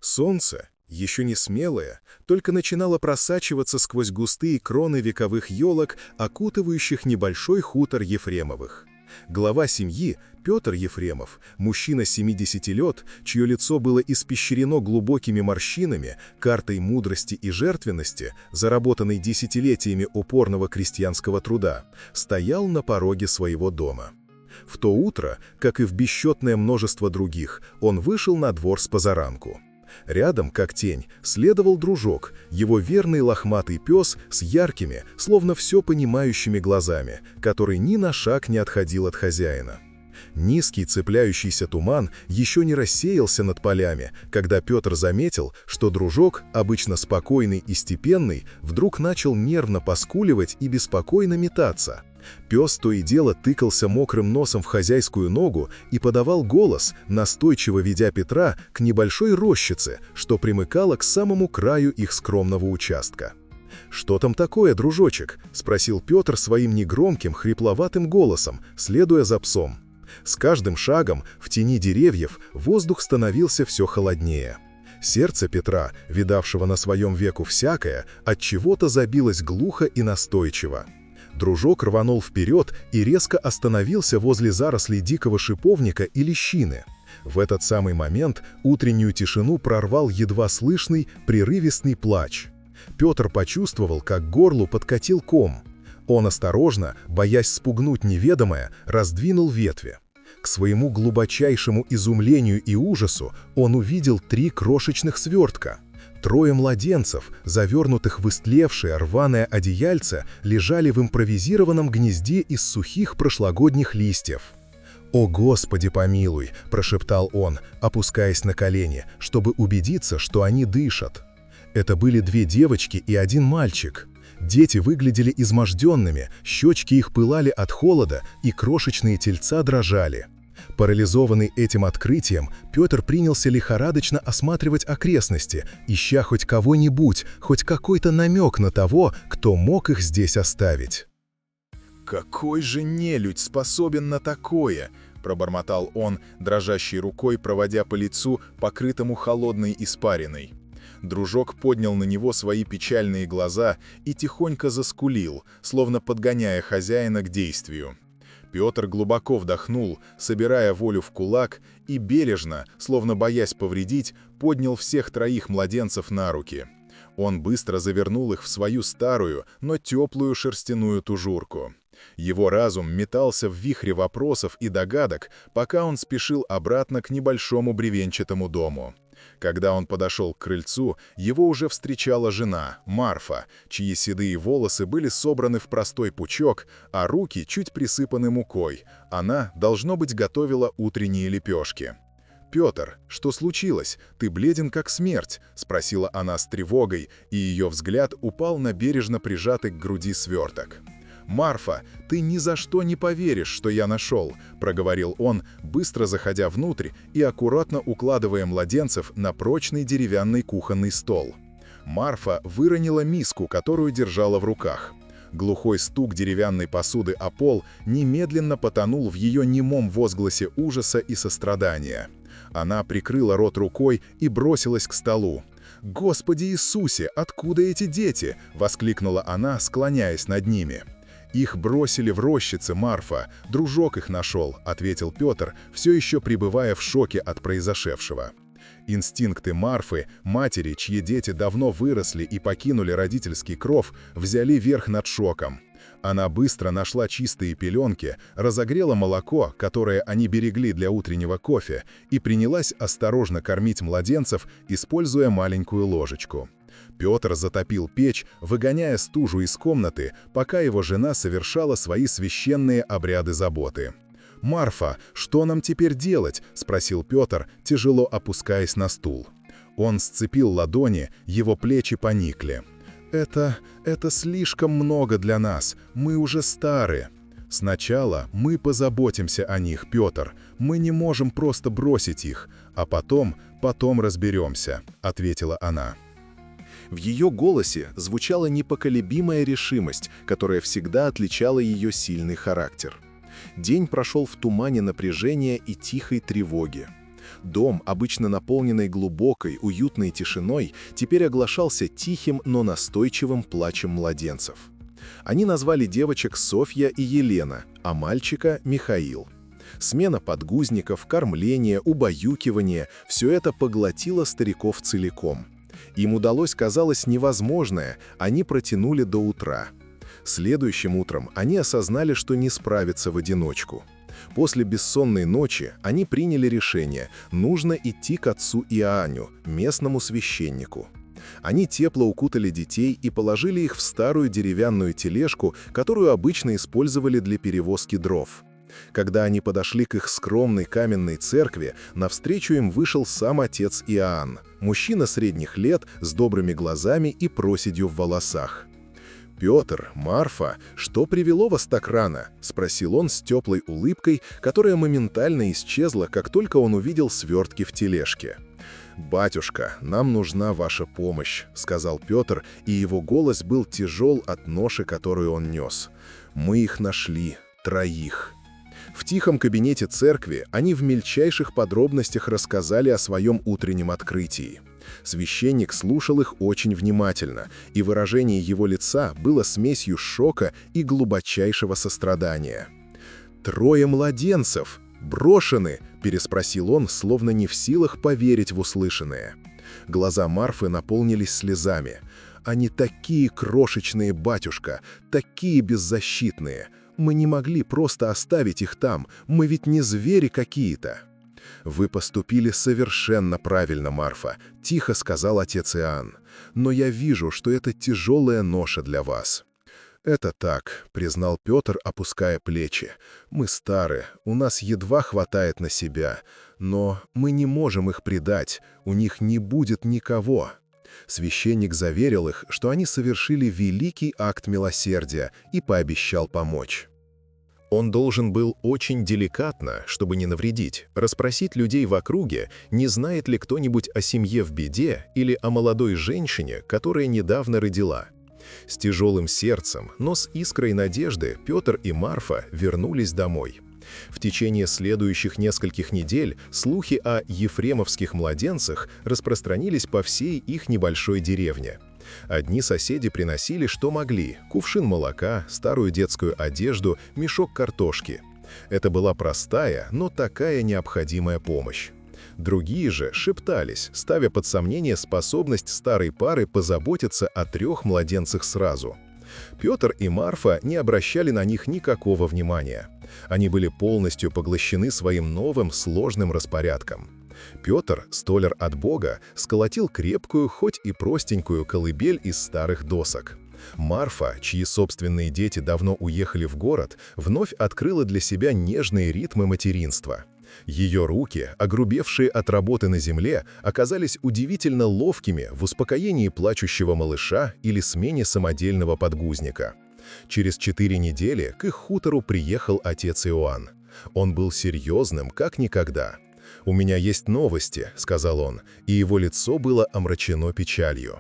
Солнце, еще не смелое, только начинало просачиваться сквозь густые кроны вековых елок, окутывающих небольшой хутор Ефремовых. Глава семьи, Петр Ефремов, мужчина 70 лет, чье лицо было испещрено глубокими морщинами, картой мудрости и жертвенности, заработанной десятилетиями упорного крестьянского труда, стоял на пороге своего дома. В то утро, как и в бесчетное множество других, он вышел на двор с позаранку. Рядом, как тень, следовал дружок, его верный лохматый пес с яркими, словно все понимающими глазами, который ни на шаг не отходил от хозяина. Низкий цепляющийся туман еще не рассеялся над полями, когда Петр заметил, что дружок, обычно спокойный и степенный, вдруг начал нервно поскуливать и беспокойно метаться. Пес то и дело тыкался мокрым носом в хозяйскую ногу и подавал голос, настойчиво ведя Петра к небольшой рощице, что примыкало к самому краю их скромного участка. «Что там такое, дружочек?» — спросил Петр своим негромким, хрипловатым голосом, следуя за псом. С каждым шагом в тени деревьев воздух становился все холоднее. Сердце Петра, видавшего на своем веку всякое, отчего-то забилось глухо и настойчиво. Дружок рванул вперед и резко остановился возле зарослей дикого шиповника и лещины. В этот самый момент утреннюю тишину прорвал едва слышный, прерывистый плач. Петр почувствовал, как к горлу подкатил ком. Он осторожно, боясь спугнуть неведомое, раздвинул ветви. К своему глубочайшему изумлению и ужасу он увидел 3 крошечных свертка. 3 младенцев, завернутых в истлевшее рваное одеяльце, лежали в импровизированном гнезде из сухих прошлогодних листьев. «О, Господи помилуй!» – прошептал он, опускаясь на колени, чтобы убедиться, что они дышат. Это были 2 девочки и 1 мальчик. Дети выглядели изможденными, щечки их пылали от холода, и крошечные тельца дрожали. Парализованный этим открытием, Петр принялся лихорадочно осматривать окрестности, ища хоть кого-нибудь, хоть какой-то намек на того, кто мог их здесь оставить. «Какой же нелюдь способен на такое?» – пробормотал он, дрожащей рукой проводя по лицу, покрытому холодной испариной. Дружок поднял на него свои печальные глаза и тихонько заскулил, словно подгоняя хозяина к действию. Петр глубоко вдохнул, собирая волю в кулак, и бережно, словно боясь повредить, поднял всех 3 младенцев на руки. Он быстро завернул их в свою старую, но теплую шерстяную тужурку. Его разум метался в вихре вопросов и догадок, пока он спешил обратно к небольшому бревенчатому дому. Когда он подошел к крыльцу, его уже встречала жена, Марфа, чьи седые волосы были собраны в простой пучок, а руки чуть присыпаны мукой. Она, должно быть, готовила утренние лепешки. «Петр, что случилось? Ты бледен как смерть», — спросила она с тревогой, и ее взгляд упал на бережно прижатый к груди сверток. «Марфа, ты ни за что не поверишь, что я нашел», — проговорил он, быстро заходя внутрь и аккуратно укладывая младенцев на прочный деревянный кухонный стол. Марфа выронила миску, которую держала в руках. Глухой стук деревянной посуды о пол немедленно потонул в ее немом возгласе ужаса и сострадания. Она прикрыла рот рукой и бросилась к столу. «Господи Иисусе, откуда эти дети?» — воскликнула она, склоняясь над ними. «Их бросили в рощице, Марфа. Дружок их нашел», — ответил Петр, все еще пребывая в шоке от произошедшего. Инстинкты Марфы, матери, чьи дети давно выросли и покинули родительский кров, взяли верх над шоком. Она быстро нашла чистые пеленки, разогрела молоко, которое они берегли для утреннего кофе, и принялась осторожно кормить младенцев, используя маленькую ложечку. Петр затопил печь, выгоняя стужу из комнаты, пока его жена совершала свои священные обряды заботы. «Марфа, что нам теперь делать?» – спросил Петр, тяжело опускаясь на стул. Он сцепил ладони, его плечи поникли. «Это слишком много для нас, мы уже стары. Сначала мы позаботимся о них, Петр, мы не можем просто бросить их, а потом разберемся», – ответила она. В ее голосе звучала непоколебимая решимость, которая всегда отличала ее сильный характер. День прошел в тумане напряжения и тихой тревоги. Дом, обычно наполненный глубокой, уютной тишиной, теперь оглашался тихим, но настойчивым плачем младенцев. Они назвали девочек Софья и Елена, а мальчика — Михаил. Смена подгузников, кормление, убаюкивание — все это поглотило стариков целиком. Им удалось, казалось, невозможное, они протянули до утра. Следующим утром они осознали, что не справятся в одиночку. После бессонной ночи они приняли решение – нужно идти к отцу Иоанню, местному священнику. Они тепло укутали детей и положили их в старую деревянную тележку, которую обычно использовали для перевозки дров. Когда они подошли к их скромной каменной церкви, навстречу им вышел сам отец Иоанн, мужчина средних лет с добрыми глазами и проседью в волосах. «Петр, Марфа, что привело вас так рано?» — спросил он с теплой улыбкой, которая моментально исчезла, как только он увидел свертки в тележке. «Батюшка, нам нужна ваша помощь», — сказал Петр, и его голос был тяжел от ноши, которую он нес. «Мы их нашли, 3». В тихом кабинете церкви они в мельчайших подробностях рассказали о своем утреннем открытии. Священник слушал их очень внимательно, и выражение его лица было смесью шока и глубочайшего сострадания. «3 младенцев! Брошены!» — переспросил он, словно не в силах поверить в услышанное. Глаза Марфы наполнились слезами. «Они такие крошечные, батюшка, такие беззащитные! Мы не могли просто оставить их там, мы ведь не звери какие-то!» «Вы поступили совершенно правильно, Марфа», — тихо сказал отец Иоанн. «Но я вижу, что это тяжелая ноша для вас». «Это так», — признал Петр, опуская плечи. «Мы стары, у нас едва хватает на себя, но мы не можем их предать, у них не будет никого». Священник заверил их, что они совершили великий акт милосердия, и пообещал помочь. Он должен был очень деликатно, чтобы не навредить, расспросить людей в округе, не знает ли кто-нибудь о семье в беде или о молодой женщине, которая недавно родила. С тяжелым сердцем, но с искрой надежды Петр и Марфа вернулись домой. В течение следующих нескольких недель слухи о ефремовских младенцах распространились по всей их небольшой деревне. Одни соседи приносили, что могли – кувшин молока, старую детскую одежду, мешок картошки. Это была простая, но такая необходимая помощь. Другие же шептались, ставя под сомнение способность старой пары позаботиться о 3 младенцах сразу. Петр и Марфа не обращали на них никакого внимания. Они были полностью поглощены своим новым сложным распорядком. Петр, столяр от Бога, сколотил крепкую, хоть и простенькую колыбель из старых досок. Марфа, чьи собственные дети давно уехали в город, вновь открыла для себя нежные ритмы материнства. Ее руки, огрубевшие от работы на земле, оказались удивительно ловкими в успокоении плачущего малыша или смене самодельного подгузника. Через 4 недели к их хутору приехал отец Иоанн. Он был серьезным, как никогда. «У меня есть новости», — сказал он, и его лицо было омрачено печалью.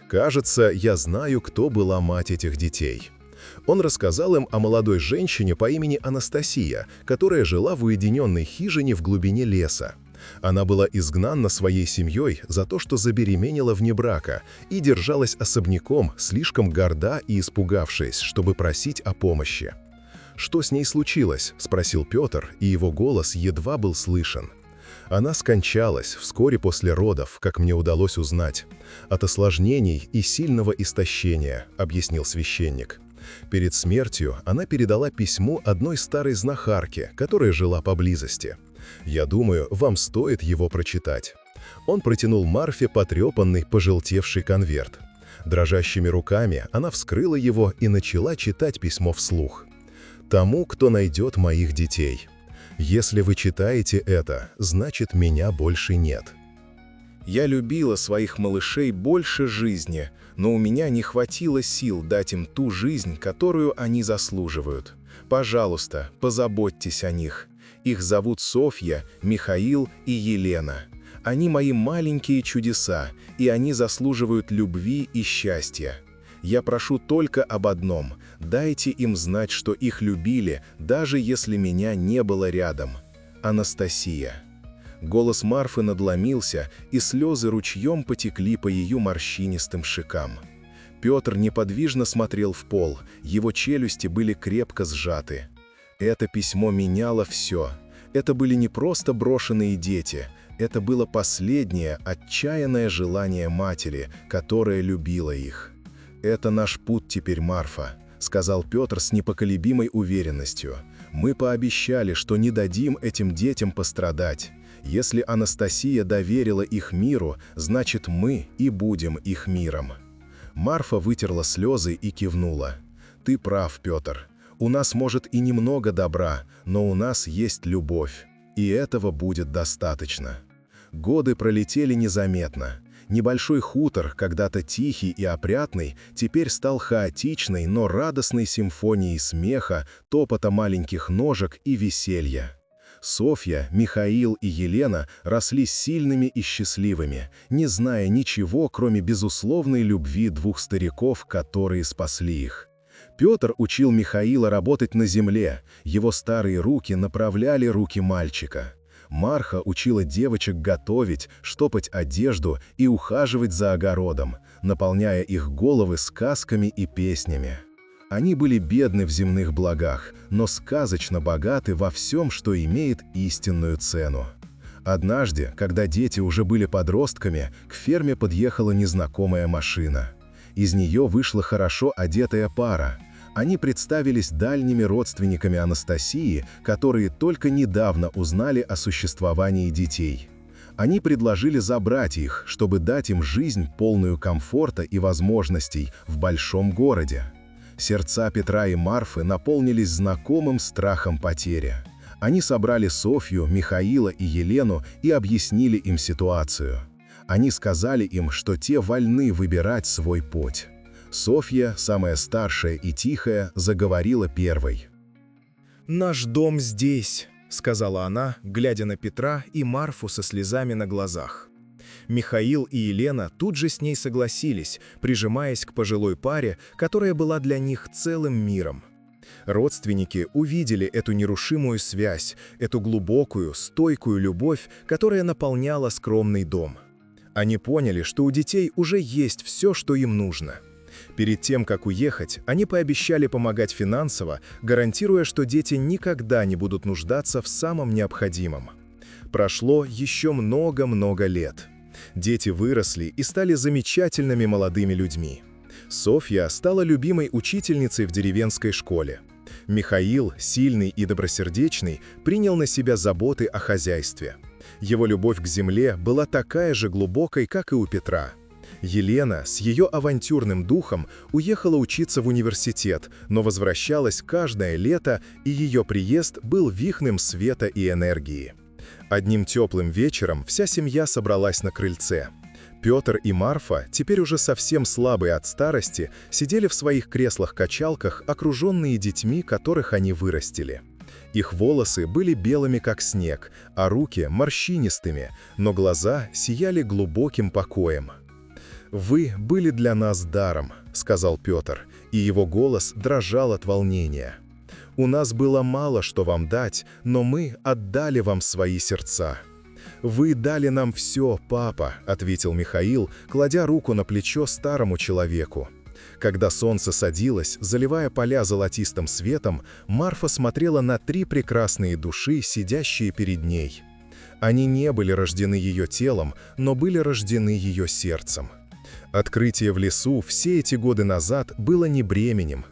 «Кажется, я знаю, кто была мать этих детей». Он рассказал им о молодой женщине по имени Анастасия, которая жила в уединенной хижине в глубине леса. Она была изгнана своей семьей за то, что забеременела вне брака, и держалась особняком, слишком горда и испугавшись, чтобы просить о помощи. «Что с ней случилось?» — спросил Петр, и его голос едва был слышен. «Она скончалась вскоре после родов, как мне удалось узнать. От осложнений и сильного истощения», — объяснил священник. Перед смертью она передала письмо одной старой знахарке, которая жила поблизости. Я думаю, вам стоит его прочитать. Он протянул Марфе потрепанный, пожелтевший конверт. Дрожащими руками она вскрыла его и начала читать письмо вслух. «Тому, кто найдет моих детей. Если вы читаете это, значит, меня больше нет. Я любила своих малышей больше жизни, но у меня не хватило сил дать им ту жизнь, которую они заслуживают. Пожалуйста, позаботьтесь о них. Их зовут Софья, Михаил и Елена. Они мои маленькие чудеса, и они заслуживают любви и счастья. Я прошу только об одном – дайте им знать, что их любили, даже если меня не было рядом. Анастасия». Голос Марфы надломился, и слезы ручьем потекли по ее морщинистым щекам. Петр неподвижно смотрел в пол, его челюсти были крепко сжаты. Это письмо меняло все. Это были не просто брошенные дети, это было последнее, отчаянное желание матери, которая любила их. «Это наш путь теперь, Марфа», — сказал Петр с непоколебимой уверенностью. «Мы пообещали, что не дадим этим детям пострадать. Если Анастасия доверила их миру, значит, мы и будем их миром». Марфа вытерла слезы и кивнула. «Ты прав, Петр. У нас, может, и немного добра, но у нас есть любовь, и этого будет достаточно». Годы пролетели незаметно. Небольшой хутор, когда-то тихий и опрятный, теперь стал хаотичной, но радостной симфонией смеха, топота маленьких ножек и веселья. Софья, Михаил и Елена росли сильными и счастливыми, не зная ничего, кроме безусловной любви двух стариков, которые спасли их. Петр учил Михаила работать на земле, его старые руки направляли руки мальчика. Марха учила девочек готовить, штопать одежду и ухаживать за огородом, наполняя их головы сказками и песнями. Они были бедны в земных благах, но сказочно богаты во всем, что имеет истинную цену. Однажды, когда дети уже были подростками, к ферме подъехала незнакомая машина. Из нее вышла хорошо одетая пара. Они представились дальними родственниками Анастасии, которые только недавно узнали о существовании детей. Они предложили забрать их, чтобы дать им жизнь, полную комфорта и возможностей в большом городе. Сердца Петра и Марфы наполнились знакомым страхом потери. Они собрали Софью, Михаила и Елену и объяснили им ситуацию. Они сказали им, что те вольны выбирать свой путь. Софья, самая старшая и тихая, заговорила первой. «Наш дом здесь», — сказала она, глядя на Петра и Марфу со слезами на глазах. Михаил и Елена тут же с ней согласились, прижимаясь к пожилой паре, которая была для них целым миром. Родственники увидели эту нерушимую связь, эту глубокую, стойкую любовь, которая наполняла скромный дом. Они поняли, что у детей уже есть все, что им нужно. Перед тем, как уехать, они пообещали помогать финансово, гарантируя, что дети никогда не будут нуждаться в самом необходимом. Прошло еще много-много лет. Дети выросли и стали замечательными молодыми людьми. Софья стала любимой учительницей в деревенской школе. Михаил, сильный и добросердечный, принял на себя заботы о хозяйстве. Его любовь к земле была такая же глубокой, как и у Петра. Елена с ее авантюрным духом уехала учиться в университет, но возвращалась каждое лето, и ее приезд был вихрем света и энергии. Одним теплым вечером вся семья собралась на крыльце. Петр и Марфа, теперь уже совсем слабые от старости, сидели в своих креслах-качалках, окруженные детьми, которых они вырастили. Их волосы были белыми, как снег, а руки – морщинистыми, но глаза сияли глубоким покоем. «Вы были для нас даром», — сказал Петр, и его голос дрожал от волнения. «У нас было мало что вам дать, но мы отдали вам свои сердца». «Вы дали нам все, папа», — ответил Михаил, кладя руку на плечо старому человеку. Когда солнце садилось, заливая поля золотистым светом, Марфа смотрела на три прекрасные души, сидящие перед ней. Они не были рождены ее телом, но были рождены ее сердцем. Открытие в лесу все эти годы назад было не бременем.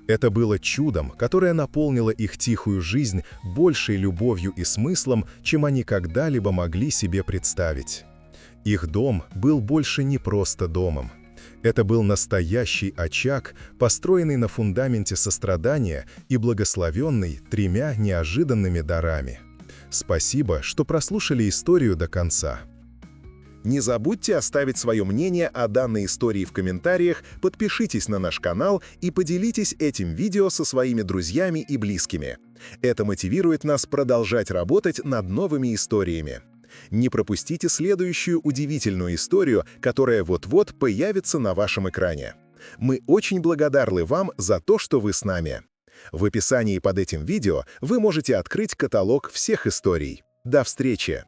Это было чудом, которое наполнило их тихую жизнь большей любовью и смыслом, чем они когда-либо могли себе представить. Их дом был больше не просто домом. Это был настоящий очаг, построенный на фундаменте сострадания и благословенный тремя неожиданными дарами. Спасибо, что прослушали историю до конца. Не забудьте оставить свое мнение о данной истории в комментариях, подпишитесь на наш канал и поделитесь этим видео со своими друзьями и близкими. Это мотивирует нас продолжать работать над новыми историями. Не пропустите следующую удивительную историю, которая вот-вот появится на вашем экране. Мы очень благодарны вам за то, что вы с нами. В описании под этим видео вы можете открыть каталог всех историй. До встречи!